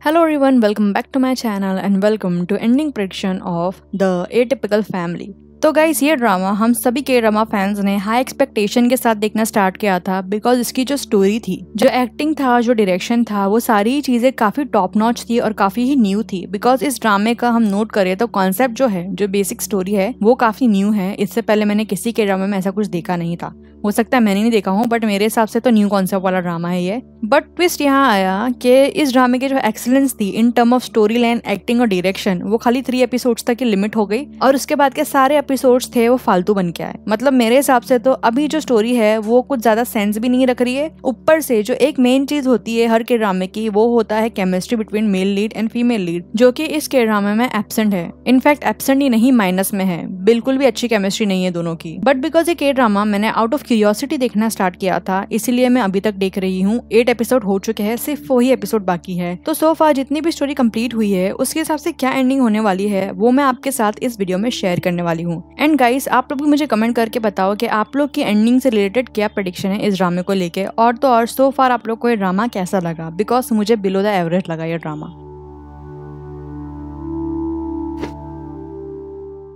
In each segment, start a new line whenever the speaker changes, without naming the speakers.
Hello everyone, welcome back to my channel and welcome to ending prediction of The Atypical Family। तो guys ये drama हम सभी के drama fans ने high expectation के साथ देखना स्टार्ट किया था बिकॉज इसकी जो स्टोरी थी, जो एक्टिंग था, जो डायरेक्शन था, वो सारी चीजें काफी टॉप नॉच थी और काफी ही न्यू थी। बिकॉज इस ड्रामे का हम नोट करें तो कॉन्सेप्ट जो है, जो बेसिक स्टोरी है, वो काफी न्यू है। इससे पहले मैंने किसी के ड्रामे में ऐसा कुछ देखा नहीं था। हो सकता है मैंने नहीं देखा हूँ, बट मेरे हिसाब से तो न्यू कॉन्सेप्ट वाला ड्रामा है ये। बट ट्विस्ट यहाँ आया कि इस ड्रामे की जो एक्सीलेंस थी in term of story line, acting और डायरेक्शन, वो खाली 3 एपिसोड्स तक की लिमिट हो गई और उसके बाद के सारे एपिसोड्स थे वो फालतू बन के आए। मतलब मेरे हिसाब से तो अभी जो स्टोरी है वो कुछ ज्यादा सेंस भी नहीं रख रही है। ऊपर से जो एक मेन चीज होती है हर के ड्रामे की, वो होता है chemistry between male lead and female lead, जो कि इस के ड्रामे में एब्सेंट है। इनफैक्ट एब्सेंट ही नहीं, माइनस में है। बिल्कुल भी अच्छी केमिस्ट्री नहीं है दोनों की। बट बिकॉज ये के ड्रामा मैंने आउट ऑफ क्यूरियोसिटी देखना स्टार्ट किया था, इसीलिए मैं अभी तक देख रही हूँ। 8 एपिसोड हो चुके हैं, सिर्फ वही एपिसोड बाकी है। तो सो फार जितनी भी स्टोरी कंप्लीट हुई है उसके हिसाब से क्या एंडिंग होने वाली है वो मैं आपके साथ इस वीडियो में शेयर करने वाली हूँ। एंड गाइस, आप लोग भी मुझे कमेंट करके बताओ कि आप लोग की एंडिंग से रिलेटेड क्या प्रेडिक्शन है इस ड्रामे को लेके। और तो और सो फार आप लोग को ये ड्रामा कैसा लगा, बिकॉज मुझे बिलो द एवरेज लगा ये ड्रामा।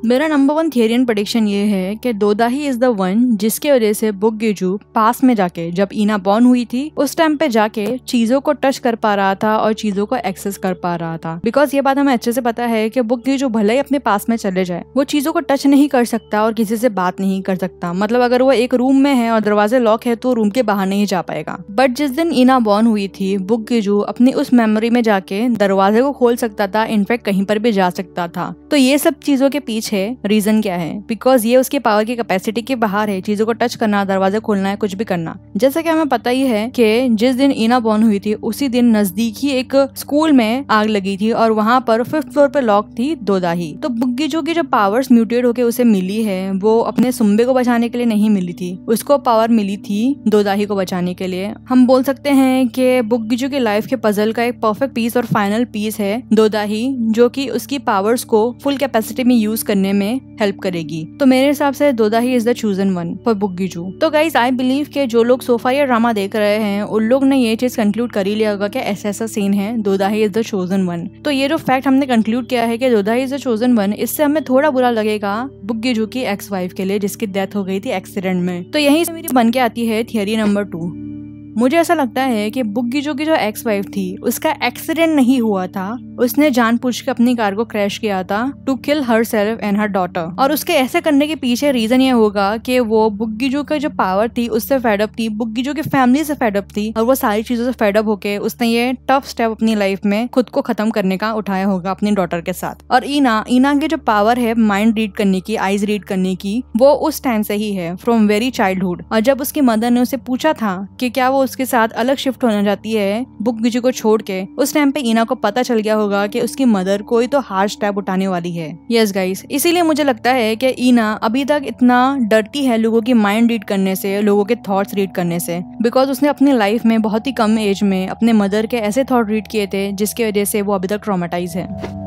मेरा नंबर 1 थियरी एंड प्रेडिक्शन ये है कि दोदाही इज द वन जिसके वजह से बुक गिजू पास में जाके, जब ईना बॉर्न हुई थी उस टाइम पे जाके चीजों को टच कर पा रहा था और चीजों को एक्सेस कर पा रहा था। बिकॉज ये बात हमें अच्छे से पता है कि बुक गिजू भले ही अपने पास में चले जाए, वो चीजों को टच नहीं कर सकता और किसी से बात नहीं कर सकता। मतलब अगर वो एक रूम में है और दरवाजे लॉक है तो रूम के बाहर नहीं जा पाएगा। बट जिस दिन ईना बॉर्न हुई थी, बुक गिजू अपनी उस मेमोरी में जाके दरवाजे को खोल सकता था, इनफैक्ट कहीं पर भी जा सकता था। तो ये सब चीजों के पीछे रीजन क्या है? बिकॉज ये उसके पावर की कैपेसिटी के बाहर है, चीजों को टच करना, दरवाजे खोलना है, कुछ भी करना। जैसा कि हमें पता ही है कि जिस दिन ईना बॉर्न हुई थी उसी दिन नजदीक ही एक स्कूल में आग लगी थी और वहां पर 5th फ्लोर पे लॉक थी दोदाही। तो बुग्गीजू की जो पावर्स म्यूटेट होके उसे मिली है वो अपने सुम्बे को बचाने के लिए नहीं मिली थी, उसको पावर मिली थी दोदाही को बचाने के लिए। हम बोल सकते हैं कि बुग्गीजू की लाइफ के पजल का एक परफेक्ट पीस और फाइनल पीस है दोदाही, जो कि उसकी पावर्स को फुल कैपेसिटी में यूज करने में हेल्प करेगी। तो मेरे हिसाब से दोदाही is the chosen one for बुग्गीजू। तो गाइस, आई बिलीव के जो लोग सोफा या ड्रामा देख रहे हैं उन लोग ने ये चीज कंक्लूड कर ही लिया होगा कि ऐसा सीन है, दोदाही इज द चोजन वन। तो ये जो फैक्ट हमने कंक्लूड किया है कि दोदाही इज द चोजन वन, इससे हमें थोड़ा बुरा लगेगा बुग्गीजू की एक्स वाइफ के लिए जिसकी डेथ हो गई थी एक्सीडेंट में। तो यहीं से मेरी बन के आती है थियरी नंबर 2। मुझे ऐसा लगता है कि बुग्गीजू की जो एक्स वाइफ थी उसका एक्सीडेंट नहीं हुआ था, उसने जानबूझ के अपनी कार को क्रैश किया था to kill herself and her daughter. और उसके ऐसे करने के पीछे रीजन ये होगा कि वो बुग्गीजू का जो पावर थी उससे फेडअप थी, बुग्गीजू की फैमिली से फेडअप थी और वो सारी चीजों से फेडअप होके उसने ये टफ स्टेप अपनी लाइफ में खुद को खत्म करने का उठाया होगा अपनी डॉटर के साथ। और ईना की जो पावर है माइंड रीड करने की, आईज रीड करने की, वो उस टाइम से ही है, फ्रॉम वेरी चाइल्डहुड। और जब उसकी मदर ने उसे पूछा था कि क्या वो उसके साथ अलग शिफ्ट होना चाहती है बुग्गीजू को छोड़ के, उस टाइम पे ईना को पता चल गया होगा कि उसकी मदर कोई तो हार्ड स्टेप उठाने वाली है। यस गाइस, इसीलिए मुझे लगता है कि ईना अभी तक इतना डरती है लोगों की माइंड रीड करने से, लोगों के थॉट्स रीड करने से, बिकॉज उसने अपनी लाइफ में बहुत ही कम एज में अपने मदर के ऐसे थॉट रीड किए थे जिसकी वजह से वो अभी तक ट्रॉमेटाइज है।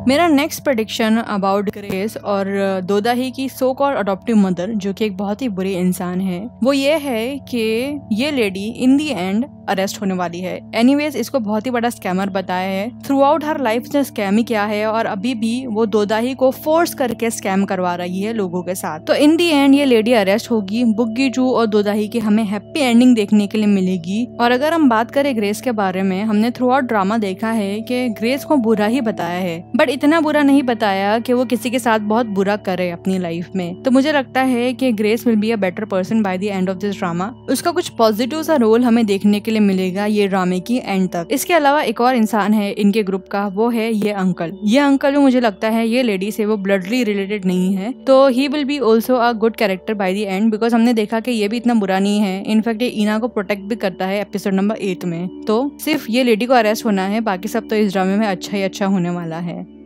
मेरा नेक्स्ट प्रेडिक्शन अबाउट ग्रेस और दोदाही की सो कॉल्ड अडॉप्टिव मदर, जो कि एक बहुत ही बुरी इंसान है, वो ये है कि ये lady in the and arrest होने वाली है। एनीवेज, इसको बहुत ही बड़ा स्कैमर बताया है। थ्रू आउट हर लाइफ ने स्कैम ही किया है और अभी भी वो दोदाही को फोर्स करके स्कैम करवा रही है लोगों के साथ। तो इन दी एंड ये लेडी अरेस्ट होगी, बुग्गीजू और दोदाही की हमें हैप्पी एंडिंग देखने के लिए मिलेगी। और अगर हम बात करें ग्रेस के बारे में, हमने थ्रू आउट ड्रामा देखा है कि ग्रेस को बुरा ही बताया है, बट इतना बुरा नहीं बताया कि वो किसी के साथ बहुत बुरा करे अपनी लाइफ में। तो मुझे लगता है कि grace will be a better person by the end of this drama. उसका कुछ पॉजिटिव सा रोल हमें देखने के लिए मिलेगा ये ड्रामे की एंड तक। इसके अलावा एक और इंसान है इनके ग्रुप का, वो है ये अंकल। ये अंकल भी मुझे लगता है ये लेडी से वो ब्लडली रिलेटेड नहीं है, तो he will be also a good character by the end, because हमने देखा कि ये भी इतना बुरा नहीं है। इनफैक्ट ये ईना को प्रोटेक्ट भी करता है एपिसोड नंबर 8 में। तो सिर्फ ये लेडी को अरेस्ट होना है, बाकी सब तो इस ड्रामे में अच्छा ही अच्छा होने वाला है।